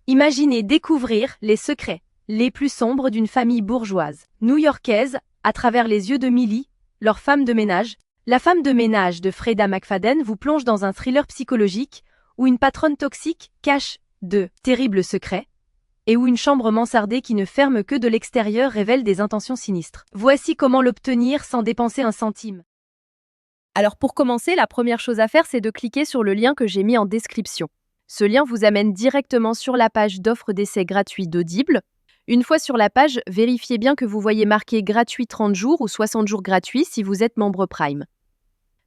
Imaginez découvrir les secrets les plus sombres d'une famille bourgeoise new-yorkaise à travers les yeux de Millie, leur femme de ménage. La femme de ménage de Freda McFadden vous plonge dans un thriller psychologique où une patronne toxique cache de terribles secrets et où une chambre mansardée qui ne ferme que de l'extérieur révèle des intentions sinistres. Voici comment l'obtenir sans dépenser un centime. Alors pour commencer, la première chose à faire, c'est de cliquer sur le lien que j'ai mis en description. Ce lien vous amène directement sur la page d'offre d'essai gratuit d'Audible. Une fois sur la page, vérifiez bien que vous voyez marqué gratuit 30 jours ou 60 jours gratuits si vous êtes membre Prime.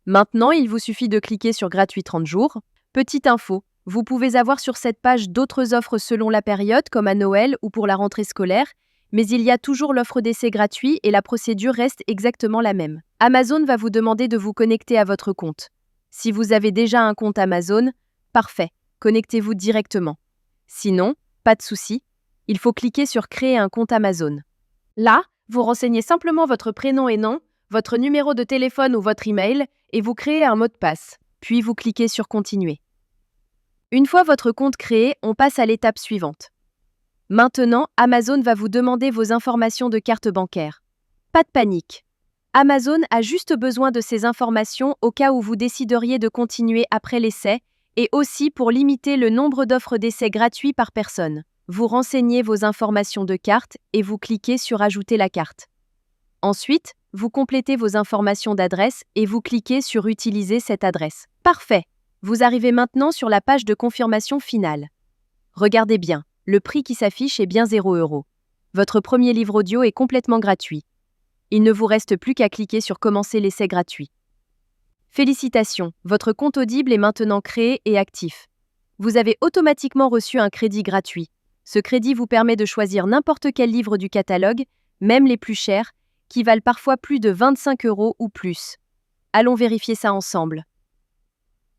Maintenant, il vous suffit de cliquer sur gratuit 30 jours. Petite info, vous pouvez avoir sur cette page d'autres offres selon la période, comme à Noël ou pour la rentrée scolaire, mais il y a toujours l'offre d'essai gratuit et la procédure reste exactement la même. Amazon va vous demander de vous connecter à votre compte. Si vous avez déjà un compte Amazon, parfait, connectez-vous directement. Sinon, pas de souci, il faut cliquer sur Créer un compte Amazon. Là, vous renseignez simplement votre prénom et nom, votre numéro de téléphone ou votre email, et vous créez un mot de passe. Puis vous cliquez sur Continuer. Une fois votre compte créé, on passe à l'étape suivante. Maintenant, Amazon va vous demander vos informations de carte bancaire. Pas de panique. Amazon a juste besoin de ces informations au cas où vous décideriez de continuer après l'essai et aussi pour limiter le nombre d'offres d'essai gratuits par personne. Vous renseignez vos informations de carte et vous cliquez sur Ajouter la carte. Ensuite, vous complétez vos informations d'adresse et vous cliquez sur Utiliser cette adresse. Parfait! Vous arrivez maintenant sur la page de confirmation finale. Regardez bien, le prix qui s'affiche est bien 0 €. Votre premier livre audio est complètement gratuit. Il ne vous reste plus qu'à cliquer sur Commencer l'essai gratuit. Félicitations, votre compte Audible est maintenant créé et actif. Vous avez automatiquement reçu un crédit gratuit. Ce crédit vous permet de choisir n'importe quel livre du catalogue, même les plus chers, qui valent parfois plus de 25 € ou plus. Allons vérifier ça ensemble.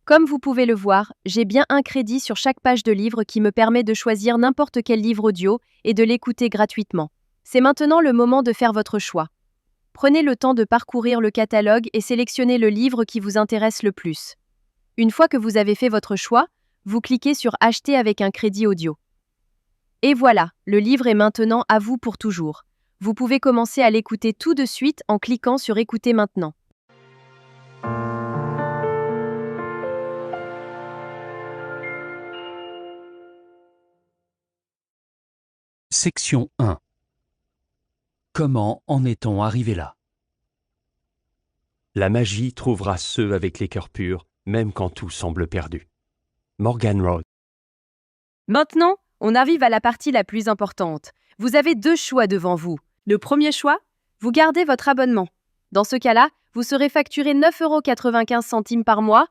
Comme vous pouvez le voir, j'ai bien un crédit sur chaque page de livre qui me permet de choisir n'importe quel livre audio et de l'écouter gratuitement. C'est maintenant le moment de faire votre choix. Prenez le temps de parcourir le catalogue et sélectionnez le livre qui vous intéresse le plus. Une fois que vous avez fait votre choix, vous cliquez sur Acheter avec un crédit audio. Et voilà, le livre est maintenant à vous pour toujours. Vous pouvez commencer à l'écouter tout de suite en cliquant sur Écouter maintenant. Section 1. Comment en est-on arrivé là? La magie trouvera ceux avec les cœurs purs, même quand tout semble perdu. Morgan Road. Maintenant, on arrive à la partie la plus importante. Vous avez 2 choix devant vous. Le premier choix, vous gardez votre abonnement. Dans ce cas-là, vous serez facturé 9,95 € par mois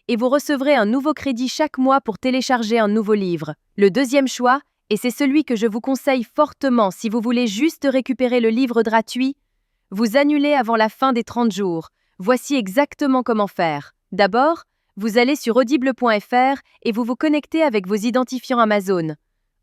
et vous recevrez un nouveau crédit chaque mois pour télécharger un nouveau livre. Le deuxième choix, et c'est celui que je vous conseille fortement si vous voulez juste récupérer le livre gratuit, vous annulez avant la fin des 30 jours. Voici exactement comment faire. D'abord, vous allez sur audible.fr et vous vous connectez avec vos identifiants Amazon.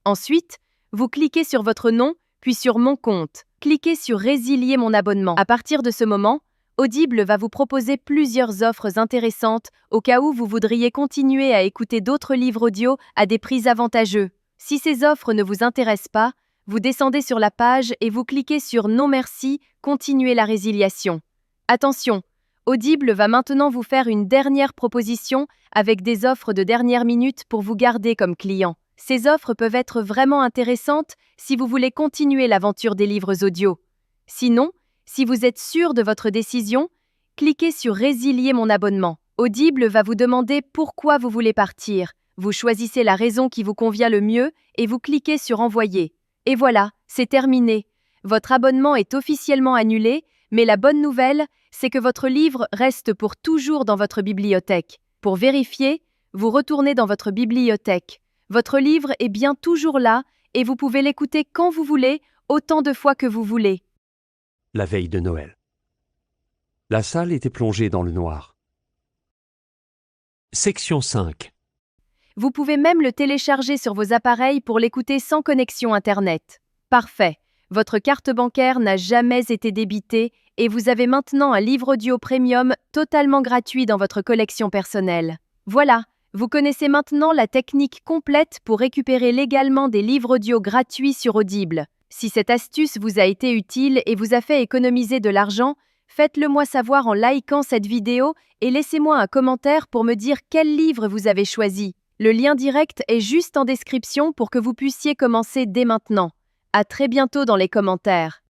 Ensuite, vous cliquez sur votre nom, puis sur Mon compte. Cliquez sur Résilier mon abonnement. À partir de ce moment, Audible va vous proposer plusieurs offres intéressantes au cas où vous voudriez continuer à écouter d'autres livres audio à des prix avantageux. Si ces offres ne vous intéressent pas, vous descendez sur la page et vous cliquez sur Non merci, continuez la résiliation. Attention, Audible va maintenant vous faire une dernière proposition avec des offres de dernière minute pour vous garder comme client. Ces offres peuvent être vraiment intéressantes si vous voulez continuer l'aventure des livres audio. Sinon, si vous êtes sûr de votre décision, cliquez sur Résilier mon abonnement. Audible va vous demander pourquoi vous voulez partir. Vous choisissez la raison qui vous convient le mieux et vous cliquez sur Envoyer. Et voilà, c'est terminé. Votre abonnement est officiellement annulé, mais la bonne nouvelle, c'est que votre livre reste pour toujours dans votre bibliothèque. Pour vérifier, vous retournez dans votre bibliothèque. Votre livre est bien toujours là et vous pouvez l'écouter quand vous voulez, autant de fois que vous voulez. La veille de Noël. La salle était plongée dans le noir. Section 5. Vous pouvez même le télécharger sur vos appareils pour l'écouter sans connexion Internet. Parfait. Votre carte bancaire n'a jamais été débitée et vous avez maintenant un livre audio premium totalement gratuit dans votre collection personnelle. Voilà, Vous connaissez maintenant la technique complète pour récupérer légalement des livres audio gratuits sur Audible. Si cette astuce vous a été utile et vous a fait économiser de l'argent, faites-le moi savoir en likant cette vidéo et laissez-moi un commentaire pour me dire quel livre vous avez choisi. Le lien direct est juste en description pour que vous puissiez commencer dès maintenant. À très bientôt dans les commentaires.